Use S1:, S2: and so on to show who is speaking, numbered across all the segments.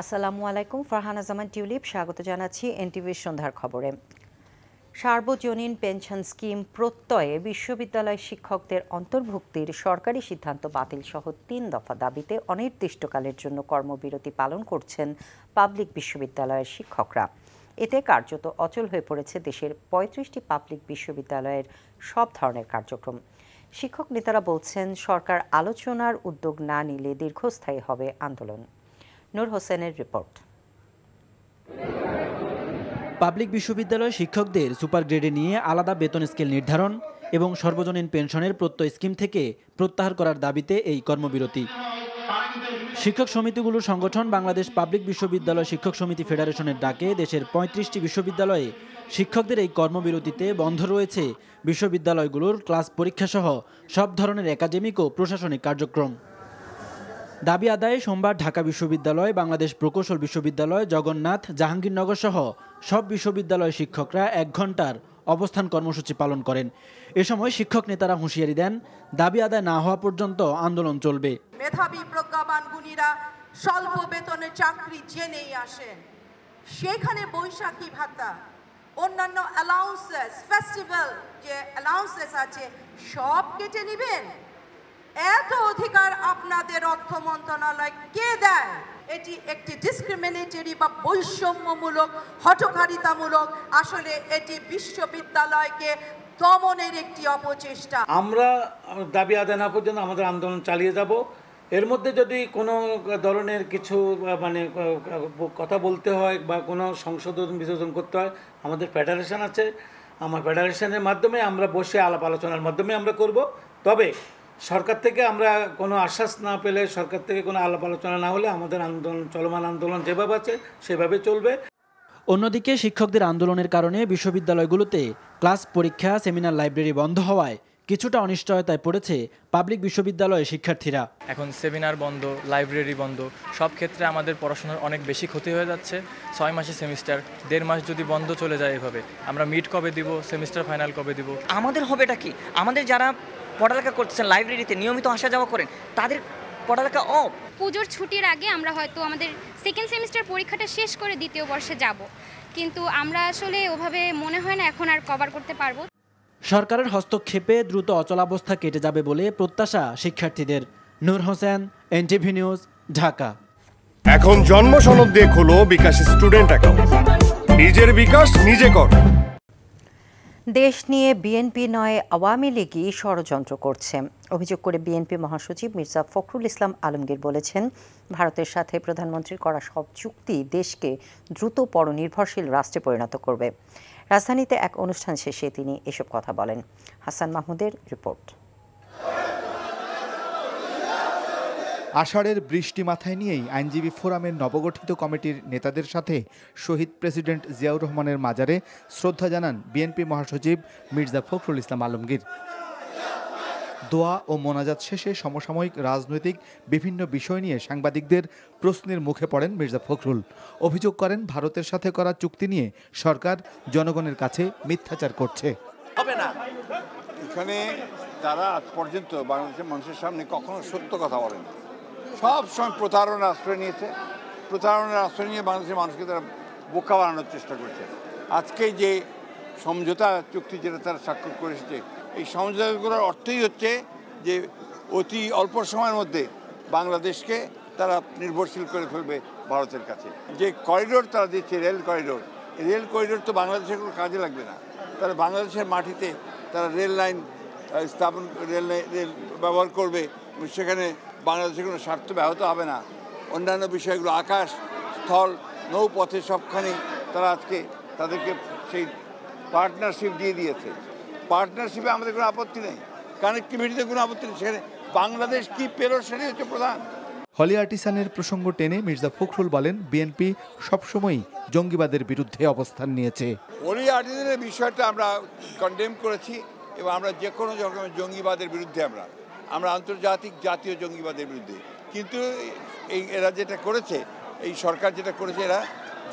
S1: আসসালামু আলাইকুম, ফারহানা জামান টিউলিপ স্বাগত জানাচ্ছি এনটিভির সন্ধ্যার খবরে। সার্বজনীন পেনশন স্কিম প্রত্যয়ে বিশ্ববিদ্যালয় শিক্ষকদের অন্তর্ভুক্তির সরকারি সিদ্ধান্ত বাতিল সহ ৩ দফা দাবিতে অনির্দিষ্টকালের জন্য কর্মবিরতি পালন করছেন পাবলিক বিশ্ববিদ্যালয়ের শিক্ষকরা। এতে কার্যত অচল হয়ে পড়েছে দেশের ৩৫টি পাবলিক বিশ্ববিদ্যালয়ের সব ধরনের কার্যক্রম। শিক্ষক নেতারা বলছেন, সরকার আলোচনার উদ্যোগ না নিলে দীর্ঘস্থায়ী হবে আন্দোলন। নূর হোসেনের রিপোর্ট।
S2: পাবলিক বিশ্ববিদ্যালয় শিক্ষকদের সুপার গ্রেডে নিয়ে আলাদা বেতন স্কেল নির্ধারণ এবং সর্বজনীন পেনশনের প্রত্যয় স্কিম থেকে প্রত্যাহার করার দাবিতে এই কর্মবিরতি। শিক্ষক সমিতিগুলোর সংগঠন বাংলাদেশ পাবলিক বিশ্ববিদ্যালয় শিক্ষক সমিতি ফেডারেশনের ডাকে দেশের ৩৫টি বিশ্ববিদ্যালয়ে শিক্ষকদের এই কর্মবিরতিতে বন্ধ রয়েছে বিশ্ববিদ্যালয়গুলোর ক্লাস পরীক্ষা সহ সব ধরনের একাডেমিক ও প্রশাসনিক কার্যক্রম। দাবি আদায়ে সোমবার ঢাকা বিশ্ববিদ্যালয়, বাংলাদেশ প্রকৌশল বিশ্ববিদ্যালয়, জগন্নাথ, জাহাঙ্গীরনগর সহ সব বিশ্ববিদ্যালয় শিক্ষকরা ১ ঘন্টার অবস্থান কর্মসূচি পালন করেন। এ সময় শিক্ষক নেতারা হুঁশিয়ারি দেন, দাবি আদায় না হওয়া পর্যন্ত আন্দোলন চলবে।
S3: মেধাবী প্রজ্ঞাবান গুণীরা স্বল্প বেতনে চাকরি জেনেই আসেন, সেখানে বৈশাখী ভাতা, অন্যান্য অ্যালাউন্সেস, ফেস্টিভ্যাল যে অ্যালাউন্সেস আছে সব কেটে নেবেন? এত অধিকার আপনাদের অর্থ মন্ত্রণালয় কে দেয়? এটি একটি ডিসক্রিমিনেটরি বা বৈষম্যমূলক, হঠকারিতামূলক, আসলে এটি বিশ্ববিদ্যালয়কে দমনের একটি অপচেষ্টা।
S4: আমরা দাবি আদায় না পর্যন্ত আমাদের আন্দোলন চালিয়ে যাব। এর মধ্যে যদি কোনো ধরনের কিছু কথা বলতে হয় বা কোনো সংশোধন বিশোধন করতে হয়, আমাদের ফেডারেশন আছে, আমার ফেডারেশনের মাধ্যমে আমরা বসে আলাপ আলোচনার মাধ্যমে আমরা করব। তবে সরকার থেকে আমরা কোনো আশ্বাস না পেলে, সরকার থেকে কোনো আলাপ আলোচনা না হলে আমাদের আন্দোলন, চলমান আন্দোলন যেভাবে আছে সেভাবে চলবে।
S2: অন্যদিকে শিক্ষকদের আন্দোলনের কারণে বিশ্ববিদ্যালয়গুলোতে ক্লাস পরীক্ষা, সেমিনার, লাইব্রেরি বন্ধ হওয়ায় কিছুটা অনিশ্চয়তায় পড়েছে পাবলিক বিশ্ববিদ্যালয়ের শিক্ষার্থীরা।
S5: এখন সেমিনার বন্ধ, লাইব্রেরি বন্ধ, সব ক্ষেত্রে আমাদের পড়াশোনার অনেক বেশি ক্ষতি হয়ে যাচ্ছে। 6 মাসে সেমিস্টার, 1.5 মাস যদি বন্ধ চলে যায় এভাবে, আমরা মিড কবে দিব, সেমিস্টার ফাইনাল কবে দিব?
S6: আমাদের হবেটা কি? আমাদের যারা পড়ালেখা করতেছেন, লাইব্রেরিতে নিয়মিত আসা যাওয়া করেন, তাদের পড়ালেখা
S7: পুজোর ছুটির আগে আমরা হয়তো আমাদের সেকেন্ড সেমিস্টার পরীক্ষাটা শেষ করে দ্বিতীয় বর্ষে যাব, কিন্তু আমরা আসলে ওভাবে মনে হয় না এখন আর কভার করতে পারবো।
S2: সরকারের হস্তক্ষেপে দ্রুত অচলাবস্থা কেটে যাবে বলে প্রত্যাশা শিক্ষার্থীদের। নূর হোসেন, এনটিভি নিউজ, ঢাকা।
S8: এখন জন্ম সনদ দিয়ে খোলো বিকাশ স্টুডেন্ট অ্যাকাউন্ট। নিজের বিকাশ নিজে কর।
S1: দেশ নিয়ে বিএনপি নয় আওয়ামী লীগই ষড়যন্ত্র করছে অভিযোগ করে বিএনপি মহাসচিব মির্জা ফখরুল ইসলাম আলমগীর বলেছেন, ভারতের সাথে প্রধানমন্ত্রীর করা সব চুক্তি দেশকে দ্রুত পরনির্ভরশীল রাষ্ট্রে পরিণত করবে। রাজধানীতে এক অনুষ্ঠান শেষে তিনি এসব কথা বলেন। হাসান মাহমুদের রিপোর্ট।
S9: আষাঢ়ের বৃষ্টি মাথায় নিয়েই আইনজীবী ফোরামের নবগঠিত কমিটির নেতাদের সাথে শহীদ প্রেসিডেন্ট জিয়াউর রহমানের মাজারে শ্রদ্ধা জানান বিএনপি মহাসচিব মির্জা ফখরুল ইসলাম আলমগীর। দোয়া ও মোনাজাত শেষে সমসাময়িক রাজনৈতিক বিভিন্ন বিষয় নিয়ে সাংবাদিকদের প্রশ্নের মুখে পড়েন মির্জা ফখরুল। অভিযোগ করেন, ভারতের সাথে করা চুক্তি নিয়ে সরকার জনগণের কাছে মিথ্যাচার করছে।
S10: হবে না, এখানে তারা আজ পর্যন্ত বাংলাদেশের মানুষের সামনে কখনো সত্য কথা বলেন, সব সময় প্রতারণার আশ্রয় নিয়েছে। প্রতারণার আশ্রয় নিয়ে বাংলাদেশের মানুষকে তারা বোকা বানানোর চেষ্টা করছে। আজকে যে সমঝোতা চুক্তি যেটা তারা স্বাক্ষর করে এসেছে, এই সমঝোতাগুলোর অর্থই হচ্ছে যে অতি অল্প সময়ের মধ্যে বাংলাদেশকে তারা নির্ভরশীল করে ফেলবে ভারতের কাছে। যে করিডোর তারা দিচ্ছে, রেল করিডোর তো বাংলাদেশের কোনো কাজে লাগবে না। তারা বাংলাদেশের মাটিতে তারা রেল লাইন স্থাপন, রেল ব্যবহার করবে, সেখানে বাংলাদেশের কোনো স্বার্থ ব্যাহত হবে না। অন্যান্য বিষয়গুলো আকাশ, স্থল, নৌপথে সবখানেই তারা আজকে তাদেরকে সেই পার্টনারশিপ দিয়ে দিয়েছে। পার্টনারশিপে আমাদের কোনো আপত্তি নেই, কানেক্টিভিটিতে কোনো আপত্তি নেই। সেখানে বাংলাদেশ কি পেল সেটাই হচ্ছে প্রধান।
S9: হলি আর্টিসানের প্রসঙ্গ টেনে মির্জা ফখরুল বলেন, বিএনপি সবসময়ই জঙ্গিবাদের বিরুদ্ধে অবস্থান নিয়েছে।
S10: হলি আর্টিসানের বিষয়টা আমরা কন্ডেম করেছি এবং আমরা যে কোনো রকমের জঙ্গিবাদের বিরুদ্ধে আমরা আন্তর্জাতিক জাতীয় জঙ্গিবাদের বিরুদ্ধে। কিন্তু এরা যেটা করেছে, এই সরকার যেটা করেছে, এরা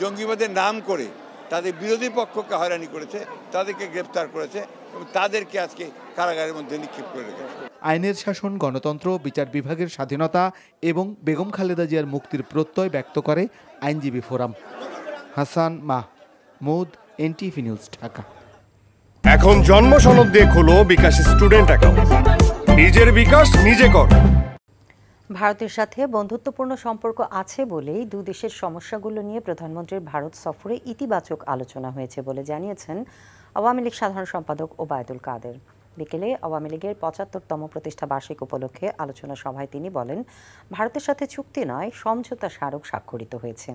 S10: জঙ্গিবাদের নাম করে তাদের বিরোধী পক্ষকে হয়রানি করেছে, তাদেরকে গ্রেপ্তার করেছে এবং তাদেরকে আজকে কারাগারের মধ্যে নিক্ষেপ করে রেখেছে।
S9: আইনের শাসন, গণতন্ত্র, বিচার বিভাগের স্বাধীনতা এবং বেগম খালেদা জিয়ার মুক্তির প্রত্যয় ব্যক্ত করে আইনজীবী forum. Hasan Mahmud, NTV news, Dhaka.
S8: এখন জন্ম সনদ দিয়ে খোলো বিকাশ স্টুডেন্ট অ্যাকাউন্ট। নিজের বিকাশ নিজে কর।
S1: ভারতের সাথে বন্ধুত্বপূর্ণ সম্পর্ক আছে বলেই দুই দেশের সমস্যাগুলো নিয়ে প্রধানমন্ত্রীর ভারত সফরে ইতিবাচক আলোচনা হয়েছে বলে জানিয়েছেন আওয়ামী লীগ সাধারণ সম্পাদক ওবায়দুল কাদের। বিকেলে আওয়ামী লীগের ৭৫তম প্রতিষ্ঠা বার্ষিক উপলক্ষে আলোচনা সভায় তিনি বলেন, ভারতের সাথে চুক্তি নয়, সমঝোতা স্মারক স্বাক্ষরিত হয়েছে।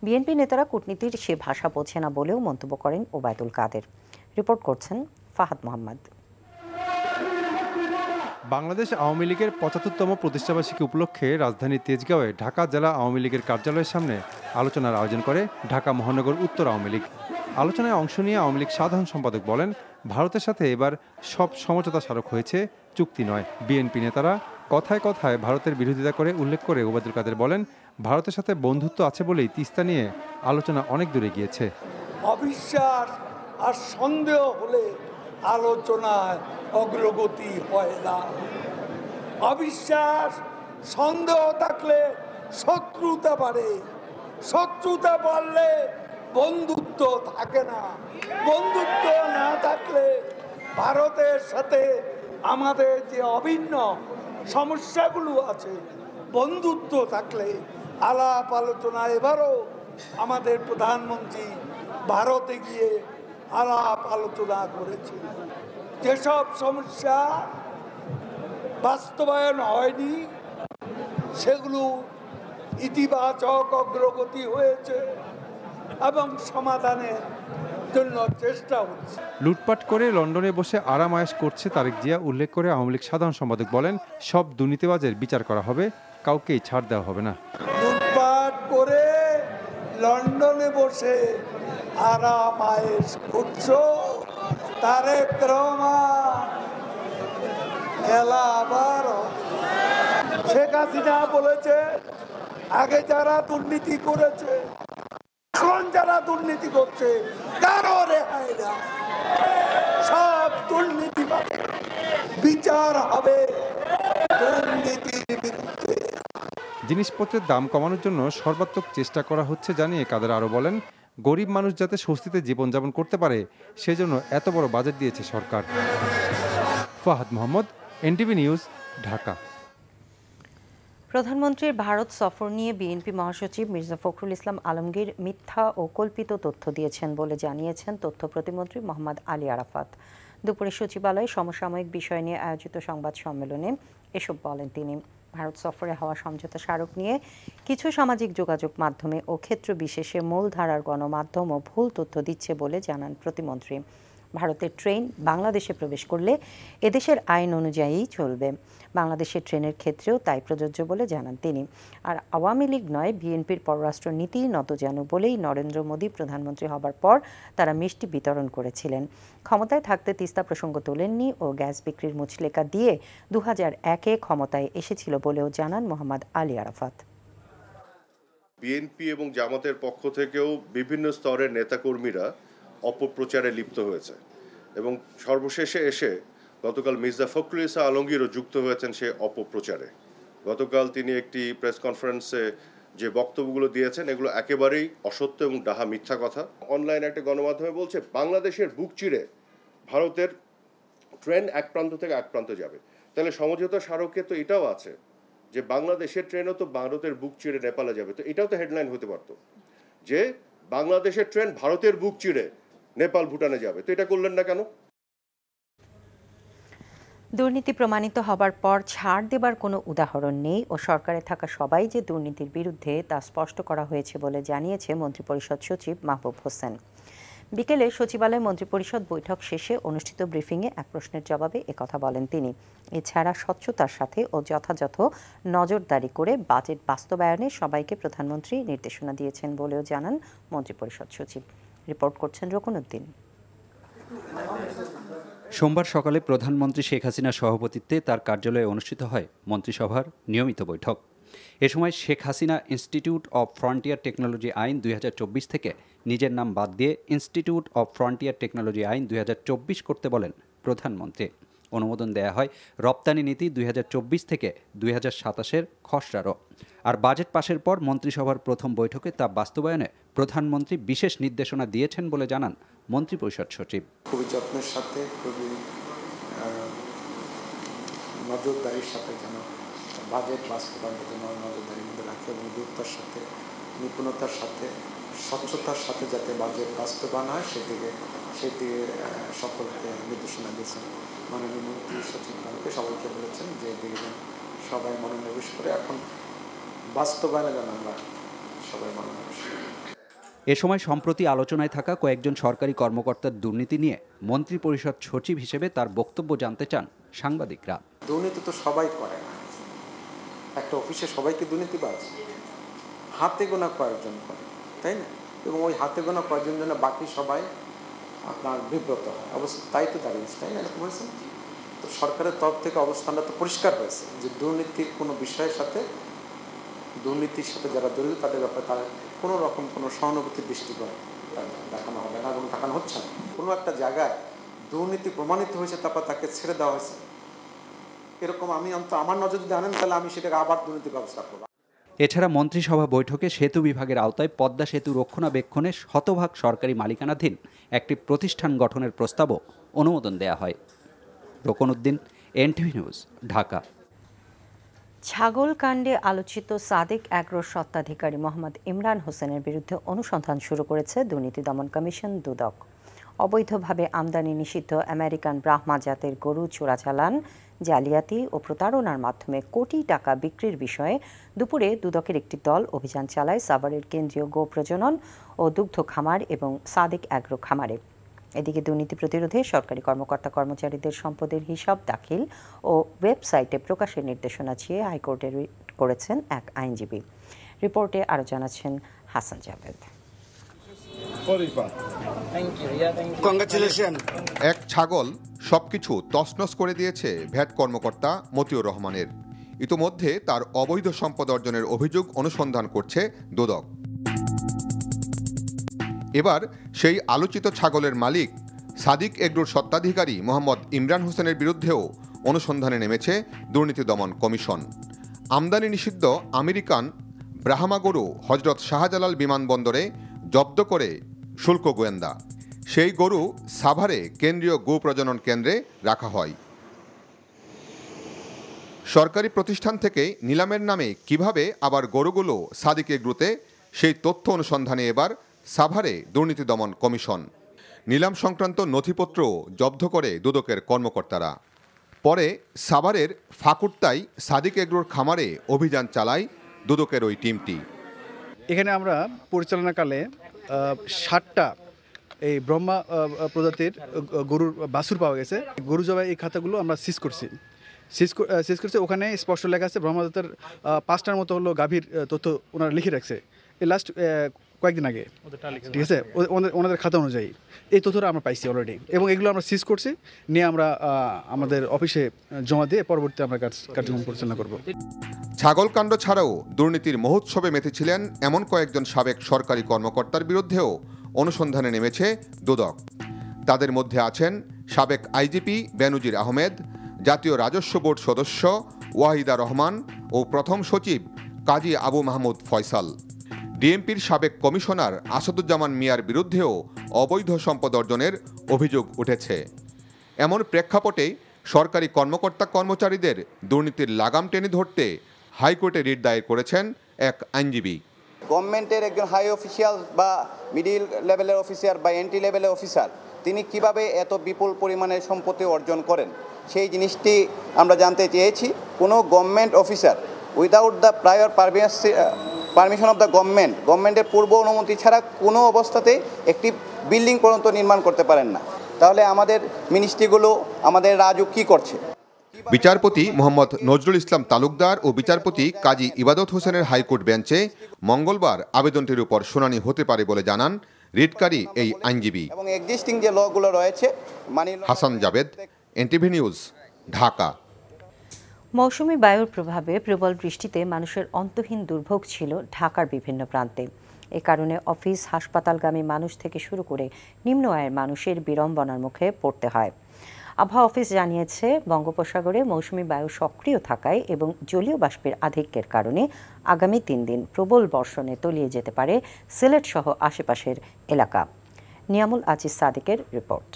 S1: বিএনপি নেতারা কূটনীতির সে ভাষা বোঝে না বলেও মন্তব্য করেন ওবায়দুল কাদের। রিপোর্ট করছেন ফাহাদ মোহাম্মদ।
S11: বাংলাদেশ আওয়ামী লীগের ৭৫তম প্রতিষ্ঠাবার্ষিকী উপলক্ষে রাজধানী তেজগাঁওয়ে ঢাকা জেলা আওয়ামী লীগের কার্যালয়ের সামনে আলোচনার আয়োজন করে ঢাকা মহানগর উত্তর আওয়ামী লীগ। আলোচনায় অংশ নিয়ে আওয়ামী লীগ সাধারণ সম্পাদক বলেন, ভারতের সাথে এবার সব সমঝোতা স্মারক হয়েছে, চুক্তি নয়। বিএনপি নেতারা কথায় কথায় ভারতের বিরোধিতা করে উল্লেখ করে ওবায়দুল কাদের বলেন, ভারতের সাথে বন্ধুত্ব আছে বলেই তিস্তা নিয়ে আলোচনা অনেক দূরে গিয়েছে।
S12: অবিশ্বাস আর সন্দেহ হলে আলোচনায় অগ্রগতি হয় না। অবিশ্বাস, সন্দেহ থাকলে শত্রুতা বাড়ে, শত্রুতা বাড়লে বন্ধুত্ব থাকে না, বন্ধুত্ব না থাকলে ভারতের সাথে আমাদের যে অভিন্ন সমস্যাগুলো আছে, বন্ধুত্ব থাকলে আলাপ আলোচনা। এবারও আমাদের প্রধানমন্ত্রী ভারতে গিয়ে আলাপ আলোচনা করেছে। যেসব সমস্যা বাস্তবায়ন হয়নি সেগুলো ইতিবাচক অগ্রগতি হয়েছে এবং সমাধানের জন্য চেষ্টা হচ্ছে।
S11: লুটপাট করে লন্ডনে বসে আরাম আয়েশ করছে তারেক জিয়া উল্লেখ করে আওয়ামী লীগ সাধারণ সম্পাদক বলেন, সব দুর্নীতিবাজের বিচার করা হবে, কাউকেই ছাড় দেওয়া হবে না।
S12: লুটপাট করে লন্ডনে বসে আরাম আয়েশ করছো, তারেক রহমান খেলা আবার। শেখ হাসিনা বলেছে, আগে যারা দুর্নীতি করেছে, এখন যারা দুর্নীতি করছে কারো রেহাই না, সব দুর্নীতি বিচার হবে দুর্নীতির বিরুদ্ধে।
S11: জিনিসপত্রের দাম কমানোর জন্য সর্বাত্মক চেষ্টা করা হচ্ছে জানিয়ে কাদের আরও বলেন, গরিব মানুষ যাতে স্বস্তিতে জীবনযাপন করতে পারে সেজন্য এত বড় বাজেট দিয়েছে সরকার। Fahad Mohammad, NTV news, Dhaka.
S1: প্রধানমন্ত্রীর ভারত সফর নিয়ে বিএনপি মহাসচিব মির্জা ফখরুল ইসলাম আলমগীর মিথ্যা ও কল্পিত তথ্য দিয়েছেন বলে জানিয়েছেন তথ্য প্রতিমন্ত্রী মোহাম্মদ আলী আরাফাত। দুপুরে সচিবালয়ে সমসাময়িক বিষয় নিয়ে আয়োজিত সংবাদ সম্মেলনে এসব বলেন তিনি। ভারত সফরে হওয়া সমঝোতা স্মারক নিয়ে কিছু সামাজিক যোগাযোগ মাধ্যমে ও ক্ষেত্র বিশেষে মূলধারার গণমাধ্যমও ভুল তথ্য দিচ্ছে বলে জানান প্রতিমন্ত্রী। ভারতের ট্রেন বাংলাদেশে প্রবেশ করলে এদেশের আইন অনুযায়ী চলবে, বাংলাদেশের ট্রেনের ক্ষেত্রেও তাই প্রযোজ্য বলে জানান তিনি। আর আওয়ামী লীগ নয়, বিএনপির পররাষ্ট্র নীতি নতজানু বলেই নরেন্দ্র মোদী প্রধানমন্ত্রী হবার পর তারা মিষ্টি বিতরণ করেছিলেন। ক্ষমতায় থাকতে তিস্তা প্রসঙ্গ তোলেননি ও গ্যাস বিক্রির মুচলেকা দিয়ে 2001-এ ক্ষমতায় এসেছিল বলেও জানান মোহাম্মদ আলী আরাফাত।
S13: বিএনপি এবং জামাতের পক্ষ থেকেও বিভিন্ন স্তরের নেতাকর্মীরা অপপ্রচারে লিপ্ত হয়েছে এবং সর্বশেষে এসে গতকাল মির্জা ফখরুল ইসলাম আলমগীরও যুক্ত হয়েছেন সে অপপ্রচারে। গতকাল তিনি একটি প্রেস কনফারেন্সে যে বক্তব্যগুলো দিয়েছেন এগুলো একেবারেই অসত্য এবং ডাহা মিথ্যা কথা। অনলাইনে একটা গণমাধ্যমে বলছে বাংলাদেশের বুক চিরে ভারতের ট্রেন এক প্রান্ত থেকে এক প্রান্ত যাবে। তাহলে সমঝোতা স্মারকে তো এটাও আছে যে বাংলাদেশের ট্রেনও তো ভারতের বুক চিরে নেপালে যাবে, তো এটাও তো হেডলাইন হতে পারতো যে বাংলাদেশের ট্রেন ভারতের বুক চিরে নেপাল ভুটানে যাবে, তো এটা করলেন না কেন?
S1: দুর্নীতি প্রমাণিত হবার পর ছাড় দেবার কোনো উদাহরণ নেই ও সরকারে থাকা সবাই যে দুর্নীতির বিরুদ্ধে তা স্পষ্ট করা হয়েছে বলে জানিয়েছে মন্ত্রিপরিষদ সচিব মাহবুব হোসেন। বিকেলে সচিবালয় মন্ত্রিপরিষদ বৈঠক শেষে অনুষ্ঠিত ব্রিফিংয়ে এক প্রশ্নের জবাবে একথা বলেন তিনি। এছাড়া স্বচ্ছতার সাথে ও যথাযথ নজরদারি করে বাজেট বাস্তবায়নে সবাইকে প্রধানমন্ত্রী নির্দেশনা দিয়েছেন বলেও জানান মন্ত্রিপরিষদ সচিব। রিপোর্ট করছেন রকুনউদ্দিন।
S14: সোমবার সকালে প্রধানমন্ত্রী শেখ হাসিনার সভাপতিত্বে তার কার্যালয়ে অনুষ্ঠিত হয় মন্ত্রিসভার নিয়মিত বৈঠক। এ সময় Sheikh Hasina institute of frontier technology আইন 2024 থেকে নিজের নাম বাদ দিয়ে ইনস্টিটিউট অব ফ্রন্টিয়ার টেকনোলজি আইন 2024 করতে বলেন প্রধানমন্ত্রী। অনুমোদন দেয়া হয় রপ্তানি নীতি 2024 থেকে 2027-এর খসড়ারও। আর বাজেট পাশের পর মন্ত্রিসভার প্রথম বৈঠকে তা বাস্তবায়নে প্রধানমন্ত্রী বিশেষ নির্দেশনা দিয়েছেন বলে জানান মন্ত্রিপরিষদ সচিব।
S15: খুবই যত্নের সাথে, খুবই নজরদারির সাথে যেন বাজেট বাস্তবায়নের জন্য নজরদারির মধ্যে রাখে এবং দ্রুততার সাথে, নিপুণতার সাথে, স্বচ্ছতার সাথে যাতে বাজেট বাস্তবায়ন হয় সেদিকে সকলকে নির্দেশনা দিয়েছেন। মাননীয় মন্ত্রী সচিব সবাইকে বলেছেন যে এদিকে সবাই মনোনিবেশ করে এখন বাস্তবায়নে যেন আমরা সবাই মনোনিবেশ করি।
S14: এ সময় সম্প্রতি আলোচনায় থাকা কয়েকজন সরকারি কর্মকর্তার দুর্নীতি নিয়ে মন্ত্রিপরিষদ সচিব হিসেবে তার বক্তব্য জানতে চান সাংবাদিকরা।
S15: দুর্নীতি তো সবাই করে না, একটা অফিসে সবাইকে দুর্নীতিবাজ, হাতে গোনা কয়েকজন করে, তাই না? এবং ওই হাতে গোনা কয়েকজন জন্য বাকি সবাই আপনার বিব্রত হয়, অবস্থা তাই তো দাঁড়িয়েছে, তাই না? এরকম হয়েছে। তো সরকারের তরফ থেকে অবস্থানটা তো পরিষ্কার হয়েছে যে দুর্নীতির কোনো বিষয়ের সাথে, দুর্নীতির সাথে যারা জড়িত তাদের ব্যাপারে তার কোনো রকম কোনো সহানুভূতির দৃষ্টিকোণ দেখানো হবে না এবং দেখানো হচ্ছে না। কোনো একটা জায়গায় দুর্নীতি প্রমাণিত হয়েছে তারপর তাকে ছেড়ে দেওয়া হয়েছে, এরকম আমি আমার নজর যদি আনেন তাহলে আমি সেটাকে আবার দুর্নীতি ব্যবস্থা করব।
S14: এছাড়া মন্ত্রিসভা বৈঠকে সেতু বিভাগের আওতায় পদ্মা সেতু রক্ষণাবেক্ষণে শতভাগ সরকারি মালিকানাধীন একটি প্রতিষ্ঠান গঠনের প্রস্তাবও অনুমোদন দেয়া হয়। Roknuddin, NTV news, Dhaka.
S1: ছাগল কাণ্ডে আলোচিত সাদেক অ্যাগ্রোর স্বত্বাধিকারী মোহাম্মদ ইমরান হোসেনের বিরুদ্ধে অনুসন্ধান শুরু করেছে দুর্নীতি দমন কমিশন দুদক। অবৈধভাবে আমদানি নিষিদ্ধ আমেরিকান ব্রাহ্মা জাতের গরু চোরাচালান, জালিয়াতি ও প্রতারণার মাধ্যমে কোটি টাকা বিক্রির বিষয়ে দুপুরে দুদকের একটি দল অভিযান চালায় সাভারের কেন্দ্রীয় গো প্রজনন ও দুগ্ধ খামার এবং সাদেক অ্যাগ্রো খামারে। এদিকে দুর্নীতি প্রতিরোধে সরকারি কর্মকর্তা কর্মচারীদের সম্পদের হিসাব দাখিল ও ওয়েবসাইটে প্রকাশের নির্দেশনা চেয়ে হাইকোর্টে করেছেন এক আইনজীবী। রিপোর্টে আরও জানাচ্ছেন হাসান জাভেদ।
S16: এক ছাগল সবকিছু তছনছ করে দিয়েছে ভ্যাট কর্মকর্তা মতিউর রহমানের। ইতোমধ্যে তার অবৈধ সম্পদ অর্জনের অভিযোগ অনুসন্ধান করছে দুদক। এবার সেই আলোচিত ছাগলের মালিক সাদিক এগ্রোর স্বত্বাধিকারী মোহাম্মদ ইমরান হোসেনের বিরুদ্ধেও অনুসন্ধানে নেমেছে দুর্নীতি দমন কমিশন। আমদানি নিষিদ্ধ আমেরিকান ব্রাহ্মা গরু হজরত শাহজালাল বিমানবন্দরে জব্দ করে শুল্ক গোয়েন্দা। সেই গরু সাভারে কেন্দ্রীয় গো প্রজনন কেন্দ্রে রাখা হয়। সরকারি প্রতিষ্ঠান থেকে নিলামের নামে কিভাবে আবার গরুগুলো সাদিক এগ্রোতে, সেই তথ্য অনুসন্ধানে এবার সাভারে দুর্নীতি দমন কমিশন। নিলাম সংক্রান্ত নথিপত্র জব্দ করে দুদকের কর্মকর্তারা। পরে সাভারের ফাকুরতাই সাদিক এগ্রোর খামারে অভিযান চালায় দুদকের ওই টিমটি।
S17: এখানে আমরা পরিচালনাকালে 60টা এই ব্রহ্মা প্রজাতির গরুর বাছুর পাওয়া গেছে। গরু জবাই এই খাতাগুলো আমরা সিজ করছি। ওখানে স্পষ্ট লেখা আছে ব্রহ্মা জাতের 5টার মতো হলো গাভীর তথ্য ওনারা লিখে রাখছে এই লাস্ট কয়েকদিন আগে, ঠিক আছে? ওনাদের খাতা অনুযায়ী এই তথ্যটা আমরা পাইছি অলরেডি এবং এগুলো আমরা সিজ করছি, নিয়ে আমরা আমাদের অফিসে জমা দিয়ে পরবর্তী আমরা কার্যক্রম পরিচালনা করব।
S16: ছাগলকাণ্ড ছাড়াও দুর্নীতির মহোৎসবে মেতেছিলেন এমন কয়েকজন সাবেক সরকারি কর্মকর্তার বিরুদ্ধেও অনুসন্ধানে নেমেছে দুদক। তাদের মধ্যে আছেন সাবেক আইজিপি বেনজির আহমেদ, জাতীয় রাজস্ব বোর্ড সদস্য ওয়াহিদা রহমান ও প্রথম সচিব কাজী আবু মাহমুদ ফয়সাল। ডিএমপির সাবেক কমিশনার আসাদুজ্জামান মিয়ার বিরুদ্ধেও অবৈধ সম্পদ অর্জনের অভিযোগ উঠেছে। এমন প্রেক্ষাপটে সরকারি কর্মকর্তা কর্মচারীদের দুর্নীতির লাগাম টেনে ধরতে হাইকোর্টে রিট দায়ের করেছেন এক আইনজীবী।
S18: গভর্নমেন্টের একজন হাই অফিসিয়াল বা মিডিল লেভেলের অফিসার বা এন্ট্রি লেভেলের অফিসার তিনি কিভাবে এত বিপুল পরিমাণের সম্পত্তি অর্জন করেন সেই জিনিসটি আমরা জানতে চেয়েছি। কোনো government officer without the prior permission of the গভর্নমেন্টের পূর্ব অনুমতি ছাড়া কোনো অবস্থাতেই একটি বিল্ডিং পর্যন্ত নির্মাণ করতে পারেন না। তাহলে আমাদের মিনিস্ট্রিগুলো, আমাদের রাজুক কী করছে?
S16: বিচারপতি মোহাম্মদ নজরুল ইসলাম তালুকদার ও বিচারপতি কাজী ইবাদত হোসেনের হাইকোর্ট বেঞ্চে মঙ্গলবার আবেদনটির উপর শুনানি হতে পারে বলে জানান রিটকারী এই আইনজীবী।
S18: এবং এক্সিস্টিং যে লগুলো রয়েছে
S16: হাসান জাভেদ, এনটিভি নিউজ, ঢাকা।
S1: মৌসুমী বায়ুর প্রভাবে প্রবল বৃষ্টিতে মানুষের অন্তহীন দুর্ভোগ ছিল ঢাকার বিভিন্ন প্রান্তে। এ কারণে অফিস, হাসপাতালগামী মানুষ থেকে শুরু করে নিম্ন আয়ের মানুষের বিড়ম্বনার মুখে পড়তে হয়। আবহাওয়া অফিস জানিয়েছে, বঙ্গোপসাগরে মৌসুমী বায়ু সক্রিয় থাকায় এবং জলীয় বাষ্পের আধিক্যের কারণে আগামী 3 দিন প্রবল বর্ষণে তলিয়ে যেতে পারে সিলেট সহ আশেপাশের এলাকা। নিয়ামুল আজিজ সাদিকের রিপোর্ট।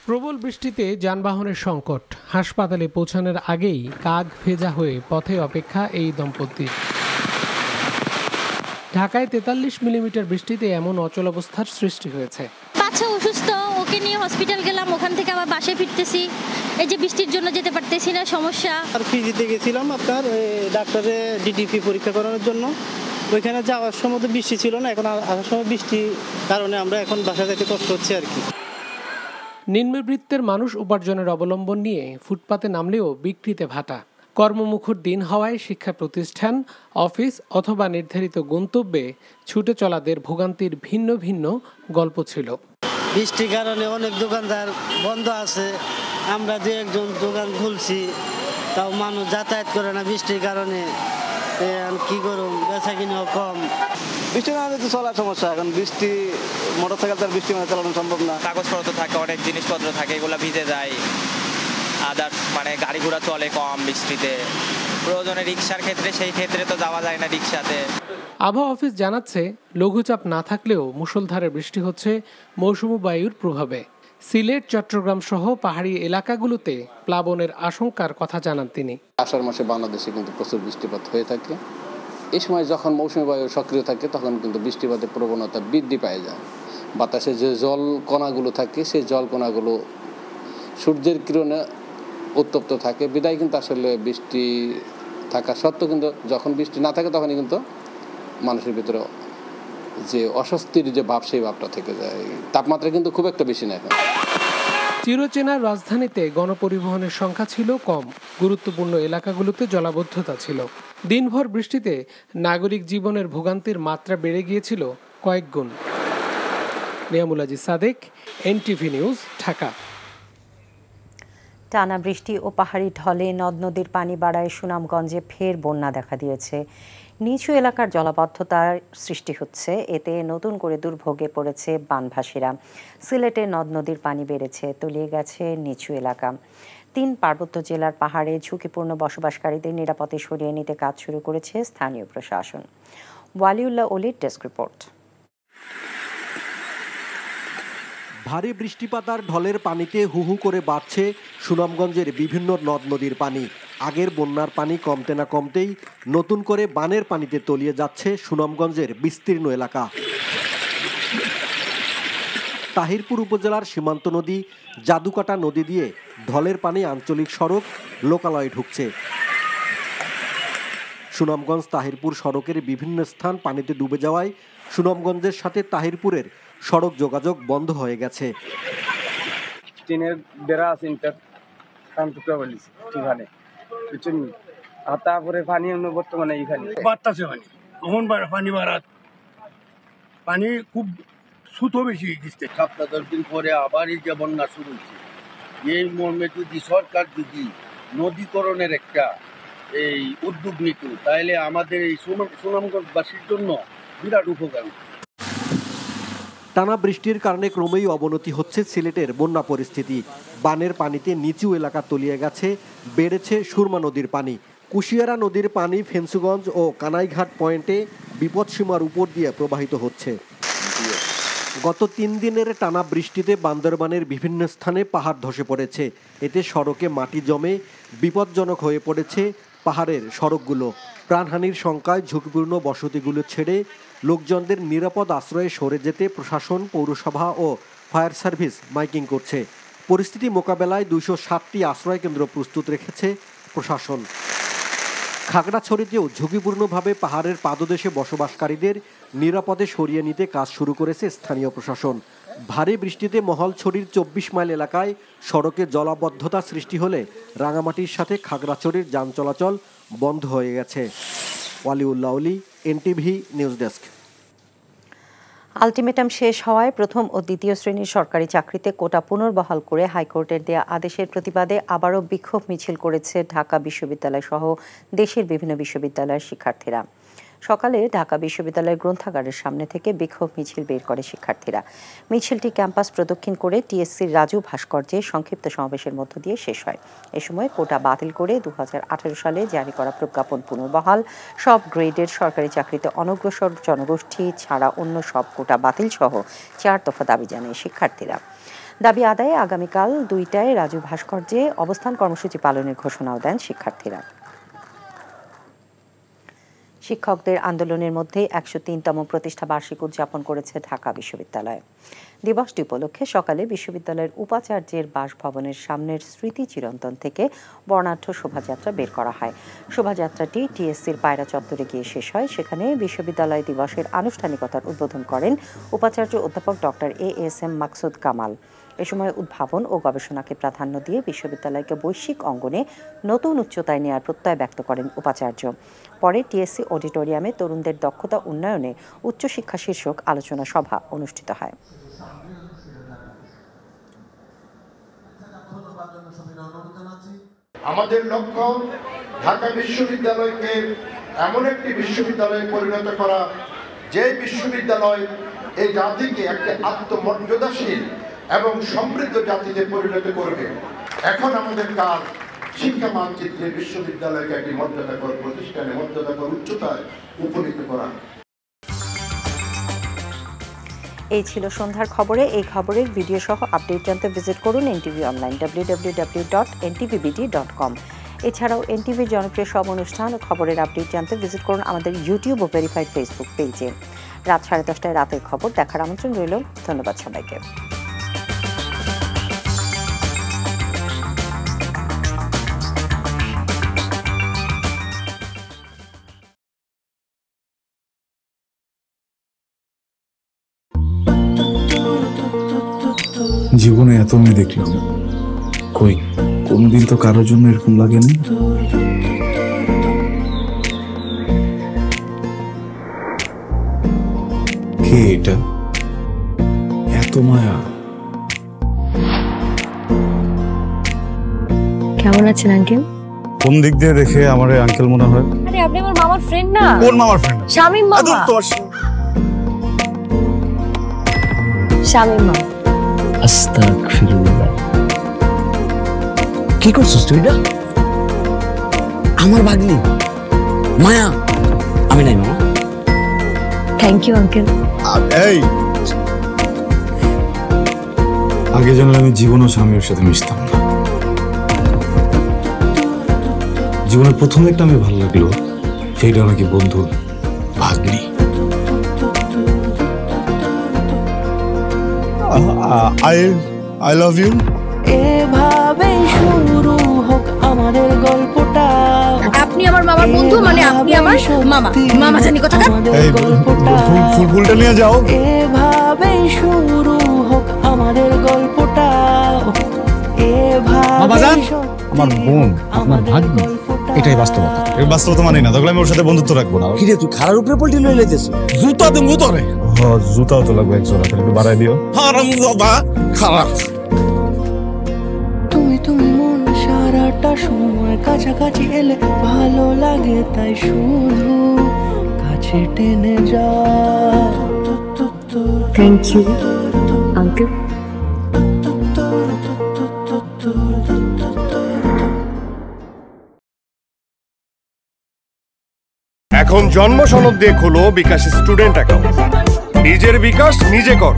S19: প্রবল বৃষ্টিতে যানবাহনের সংকট, হাসপাতালে পৌঁছানোর আগেই কাক ভেজা হয়ে পথে অপেক্ষা এই দম্পতির। ঢাকায় 43 মিলিমিটার বৃষ্টিতে এমন অচলাবস্থার সৃষ্টি হয়েছে।
S20: বাচ্চা অসুস্থ, ওকে নিয়ে হসপিটাল গেলাম, ওখান থেকে আবার বাসায় ফিরতেছি। এই যে বৃষ্টির জন্য যেতে পারতেছি না, সমস্যা।
S21: আর পিজিতে গেছিলাম আপনার ডাক্তারে ডিটিপি পরীক্ষা করানোর জন্য। ওইখানে যাওয়ার সময় তো বৃষ্টি ছিল না, এখন আসার সময় বৃষ্টির কারণে আমরা এখন বাসা যেতে কষ্ট হচ্ছে আর কি।
S19: নিম্নবিত্তের মানুষ উপার্জনের অবলম্বন নিয়ে ফুটপাতে নামলেও বিক্রিতে ভাটা। কর্মমুখর দিন হওয়ায় শিক্ষা প্রতিষ্ঠান, অফিস অথবা নির্ধারিত গন্তব্যে ছুটে চলাদের ভোগান্তির ভিন্ন ভিন্ন গল্প ছিল।
S21: বৃষ্টির কারণে অনেক দোকানদার বন্ধ আছে, আমরা দু একজন দোকান খুলছি, তাও মানুষ যাতায়াত করে না বৃষ্টির কারণে। কি করুন, বেচা কিনাও কম।
S22: বৃষ্টি না হলে তো চলার সমস্যা। এখন বৃষ্টি, মোটরসাইকেল তার বৃষ্টি মানে চালানো সম্ভব না।
S23: কাগজপত্র থাকে, অনেক জিনিসপত্র থাকে, এগুলো ভিজে যায়। আদার্স মানে গাড়ি ঘোড়া চলে কম বৃষ্টিতে। প্রয়োজনে রিক্সার ক্ষেত্রে, সেই ক্ষেত্রে তো যাওয়া যায় না রিক্সাতে।
S19: আবহাওয়া অফিস জানাচ্ছে, লঘুচাপ না থাকলেও মুষলধারে বৃষ্টি হচ্ছে মৌসুমী বায়ুর প্রভাবে। সিলেট, চট্টগ্রাম সহ পাহাড়ি এলাকাগুলোতে প্লাবনের আশঙ্কার কথা জানান তিনি।
S24: আষাঢ় মাসে বাংলাদেশে কিন্তু প্রচুর বৃষ্টিপাত হয়ে থাকে। এই সময় যখন মৌসুমী বায়ু সক্রিয় থাকে তখন কিন্তু বৃষ্টিপাতের প্রবণতা বৃদ্ধি পায় যায়। বাতাসে যে জল কণাগুলো থাকে, সেই জল কণাগুলো সূর্যের কিরণে উত্তপ্ত থাকে, বিদায় কিন্তু আসলে বৃষ্টি থাকা সত্ত্বেও কিন্তু যখন বৃষ্টি না থাকে তখনই কিন্তু মানুষের ভিতরে যে অস্বস্তির যে ভাব, সেই ভাবটা থেকে যায়। তাপমাত্রা কিন্তু খুব একটা বেশি না এখন।
S19: চিরচেনা রাজধানীতে গণপরিবহনের সংখ্যা ছিল কম, গুরুত্বপূর্ণ এলাকাগুলোতে জলাবদ্ধতা ছিল। দিনভর বৃষ্টিতে নাগরিক জীবনের ভোগান্তির মাত্রা বেড়ে গিয়েছিল কয়েক গুণ। Niamul Aziz Sadek, NTV news, Dhaka.
S1: টানা বৃষ্টি ও পাহাড়ি ঢলে নদ নদীর পানি বাড়ায় সুনামগঞ্জে ফের বন্যা দেখা দিয়েছে। নিচু এলাকার জলাবদ্ধতার সৃষ্টি হচ্ছে, এতে নতুন করে দুর্ভোগে পড়েছে বানভাসীরা। সিলেটে নদ নদীর পানি বেড়েছে, তলিয়ে গেছে নিচু এলাকা। 3 পার্বত্য জেলার পাহাড়ে ঝুঁকিপূর্ণ বসবাসকারীদের নিরাপদে সরিয়ে নিতে কাজ শুরু করেছে স্থানীয় প্রশাসন। ওয়ালিউল্লাহ অলির ডেস্ক রিপোর্ট।
S25: ভারী বৃষ্টিপাতার ঢলের পানিতে হুহু করে বাড়ছে সুনামগঞ্জের বিভিন্ন নদ নদীর পানি। আগের বন্যার পানি কমতে না কমতেই নতুন করে বানের পানিতে তলিয়ে যাচ্ছে সুনামগঞ্জের বিস্তীর্ণ এলাকা। তাহিরপুর উপজেলার সীমান্ত নদী জাদুকাটা নদী দিয়ে ঢলের পানি আঞ্চলিক সড়ক লোকালয়ে ঢুকছে। সুনামগঞ্জ তাহিরপুর সড়কের বিভিন্ন স্থান পানিতে ডুবে যাওয়ায় সুনামগঞ্জের সাথে তাহিরপুরের সড়ক যোগাযোগ বন্ধ হয়ে গেছে।
S21: টিনের বেড়া আছে, আর তারপরে পানি বর্তমানে এখানে
S26: বাড়তেছে, পানি বাড়াত, পানি খুব সুতো বেশি গেছে। সপ্তাহ 10 দিন পরে আবার এই যে বন্যা শুরু হয়েছে। এই মর্মে যদি সরকার যদি নদীকরণের একটা এই উদ্যোগ নিত, তাহলে আমাদের এই সুনামগঞ্জবাসীর জন্য বিরাট উপকার।
S25: টানা বৃষ্টির কারণে ক্রমেই অবনতি হচ্ছে সিলেটের বন্যা পরিস্থিতি। বানের পানিতে নিচু এলাকা তলিয়ে গেছে, বেড়েছে সুরমা নদীর পানি। কুশিয়ারা নদীর পানি ফেন্সুগঞ্জ ও কানাইঘাট পয়েন্টে বিপদসীমার উপর দিয়ে প্রবাহিত হচ্ছে। গত 3 দিনের টানা বৃষ্টিতে বান্দরবানের বিভিন্ন স্থানে পাহাড় ধসে পড়েছে। এতে সড়কে মাটি জমে বিপজ্জনক হয়ে পড়েছে পাহাড়ের সড়কগুলো। প্রাণহানির শঙ্কায় ঝুঁকিপূর্ণ বসতিগুলো ছেড়ে লোকজনদের নিরাপদ আশ্রয়ে সরে যেতে প্রশাসন, পৌরসভা ও ফায়ার সার্ভিস মাইকিং করছে। পরিস্থিতি মোকাবেলায় 260টি আশ্রয় কেন্দ্র প্রস্তুত রেখেছে প্রশাসন। খাগড়াছড়িতেও ঝুঁকিপূর্ণভাবে পাহাড়ের পাদদেশে বসবাসকারীদের নিরাপদে সরিয়ে নিতে কাজ শুরু করেছে স্থানীয় প্রশাসন। ভারী বৃষ্টিতে মহলছড়ির 24 মাইল এলাকায় সড়কে জলাবদ্ধতা সৃষ্টি হলে রাঙামাটির সাথে খাগড়াছড়ির যান চলাচল বন্ধ হয়ে গেছে। ওয়ালিউল্লাহ অলি, এনটিভি নিউজ ডেস্ক।
S1: আলটিমেটাম শেষ হওয়ায় প্রথম ও দ্বিতীয় শ্রেণীর সরকারি চাকরিতে কোটা পুনর্বহাল করে হাইকোর্টের দেয়া আদেশের প্রতিবাদে আবারও বিক্ষোভ মিছিল করেছে ঢাকা বিশ্ববিদ্যালয় সহ দেশের বিভিন্ন বিশ্ববিদ্যালয়ের শিক্ষার্থীরা। সকালে ঢাকা বিশ্ববিদ্যালয়ের গ্রন্থাগারের সামনে থেকে বিক্ষোভ মিছিল বের করে শিক্ষার্থীরা। মিছিলটি ক্যাম্পাস প্রদক্ষিণ করে টিএসসির রাজু ভাস্কর্যে সংক্ষিপ্ত সমাবেশের মধ্য দিয়ে শেষ হয়। এ সময় কোটা বাতিল করে 2018 সালে জারি করা প্রজ্ঞাপন পুনর্বহাল, সব গ্রেডের সরকারি চাকরিতে অনগ্রসর জনগোষ্ঠী ছাড়া অন্য সব কোটা বাতিল সহ 4 দফা দাবি জানায় শিক্ষার্থীরা। দাবি আদায়ে আগামীকাল 2টায় রাজু ভাস্কর্যে অবস্থান কর্মসূচি পালনের ঘোষণাও দেন শিক্ষার্থীরা। শিক্ষকদের আন্দোলনের মধ্যে 103তম প্রতিষ্ঠা বার্ষিক উদযাপন করেছে ঢাকা বিশ্ববিদ্যালয়। দিবসটি উপলক্ষে সকালে বিশ্ববিদ্যালয়ের উপাচার্যের বাসভবনের সামনের স্মৃতি চিরন্তন থেকে বর্ণাঢ্য শোভাযাত্রা বের করা হয়। শোভাযাত্রাটি টিএসসির পায়রা চত্বরে গিয়ে শেষ হয়। সেখানে বিশ্ববিদ্যালয় দিবসের আনুষ্ঠানিকতার উদ্বোধন করেন উপাচার্য অধ্যাপক ডক্টর এএসএম মাকসুদ কামাল। এ সময় উদ্ভাবন ও গবেষণাকে প্রাধান্য দিয়ে বিশ্ববিদ্যালয়কে বৈশ্বিক অঙ্গনে নতুন উচ্চতায় নেওয়ার প্রত্যয় ব্যক্ত করেন উপাচার্য। পরে টিএসসি অডিটোরিয়ামে তরুণদের দক্ষতা উন্নয়নে উচ্চশিক্ষা শীর্ষক আলোচনা সভা অনুষ্ঠিত হয়।
S2: আমাদের লক্ষ্য ঢাকা বিশ্ববিদ্যালয়কে এমন একটি বিশ্ববিদ্যালয়ে পরিণত করা, যে বিশ্ববিদ্যালয় এই জাতিকে একটি আত্মমর্যাদাশীল এবং সমৃদ্ধ জাতিতে পরিণত করবে। এখন আমাদের কাজ শিক্ষা মানচিত্রে বিশ্ববিদ্যালয়কে একটি মর্যাদাকর প্রতিষ্ঠানে, মর্যাদাকর উচ্চতায় উপনীত করা।
S1: এই ছিল সন্ধ্যার খবরে। এই খবরের ভিডিও সহ আপডেট জানতে ভিজিট করুন এনটিভি অনলাইন www.ntvbd.com। এছাড়াও এনটিভির জনপ্রিয় সব অনুষ্ঠান ও খবরের আপডেট জানতে ভিজিট করুন আমাদের ইউটিউব ও ভেরিফাইড ফেসবুক পেজে। রাত 10:30টায় রাতের খবর দেখার আমন্ত্রণ রইল। ধন্যবাদ সবাইকে।
S3: জীবনে এত মেয়ে দেখলাম, কই কোনদিন তো কারোর জন্য এরকম লাগেনি। কে এটা? এত মায়া।
S4: কেমন আছেন আঙ্কেল?
S3: কোন দিক দিয়ে দেখে আমার আঙ্কেল মনে হয়?
S4: আরে আপনি আমার মামার ফ্রেন্ড না?
S3: কোন মামার ফ্রেন্ড?
S4: শামীম মামা। শামীম মামা।
S5: আস্তাগফিরুল্লাহ। কি করছিস তুই? এটা আমার ভাগ্নি মায়া। আমি নাই মামা।
S4: Thank you uncle.
S3: এই আগে জানলে আমি জীবন ও স্বামীর সাথে মিশতাম না। জীবনের প্রথম একটা আমি ভালো লাগলো, সেইটা নাকি বন্ধুর ভাগ্নি। I love you.
S6: এভাবে শুরু হোক আমাদের গল্পটা।
S4: আপনি আমার মামার বন্ধু, মানে আপনি আমার মামা। মামা জানি কথা।
S3: এই ফুলটা নিয়ে যাও।
S6: এভাবে শুরু হোক আমাদের গল্পটা।
S3: এভাবে আমার বোন আপনার ভাগ্নি, এটাই বাস্তবতা। এই বাস্তবতা মানি না, তাহলে আমি ওর সাথে বন্ধুত্ব রাখবো না।
S5: কি রে তুই খারার উপরে পল্টি লয়ে লাইতেছ?
S3: জুতা দেবো তোরে। হ্যাঁ জুতাও তো লাগবে এক জোড়া, একটু বাড়াই দিও। হারামজাদা খারাপ।
S6: তুমি মন সারাটা সময় কাছাকাছি এলে ভালো লাগে, তাই শুধু কাছে টেনে যা।
S4: Thank you uncle.
S8: এখন জন্ম সনদ দিয়ে খোলো বিকাশ স্টুডেন্ট অ্যাকাউন্ট। নিজের বিকাশ নিজে কর।